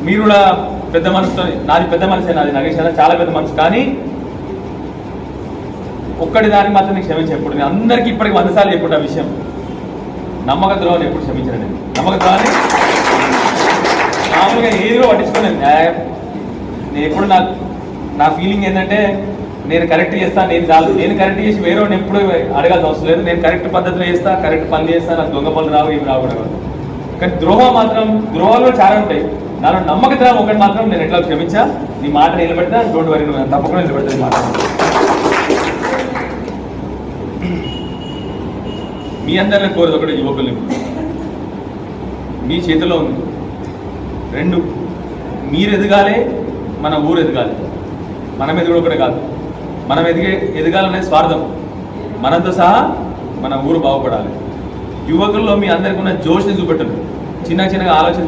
మీరు కూడా పెద్ద మనసుతో, నాది పెద్ద మనసే, నాది నగేష్ అన్న చాలా పెద్ద మనసు, కానీ ఒక్కటి దానికి మాత్రం నేను క్షమించి ఎప్పుడు, నేను అందరికీ ఇప్పటికి 100 సార్లు ఎప్పుడు ఆ విషయం, నమ్మక ద్రోహాన్ని ఎప్పుడు క్షమించండి. నమ్మక ద్రోహాన్ని మామూలుగా ఏదో పట్టించుకోలేదు. నేను ఎప్పుడు నా ఫీలింగ్ ఏంటంటే నేను కరెక్ట్ చేస్తాను, నేను చాలు, నేను కరెక్ట్ చేసి వేరే ఎప్పుడు అడగాల్సిన అవసరం లేదు. నేను కరెక్ట్ పద్ధతిలో చేస్తా, కరెక్ట్ పనులు చేస్తా, నాకు దొంగ పనులు రావు, ఏమి రాకూడదు. కానీ ద్రోహం మాత్రం, ద్రోహాలు చాలా ఉంటాయి, నాలో నమ్మక ద్రోహం ఒకటి మాత్రం నేను ఎట్లా క్షమించా, నీ మాట నిలబెడతా, డోంట్ వరీ, నువ్వు తప్పకుండా నిలబెడతా మాట. మీ అందరిని కోరేది ఒకటి, యువకుల్ని మీ చేతిలో ఉంది. 2, మీరు ఎదగాలి, మన ఊరు ఎదగాలి. మనం ఎదుగుడు ఒకటే కాదు, మనం ఎదగాలనే స్వార్థం, మనతో సహా మన ఊరు బాగుపడాలి. యువకుల్లో మీ అందరికీ ఉన్న జోష్ని చూపెట్టండి, చిన్నగా ఆలోచన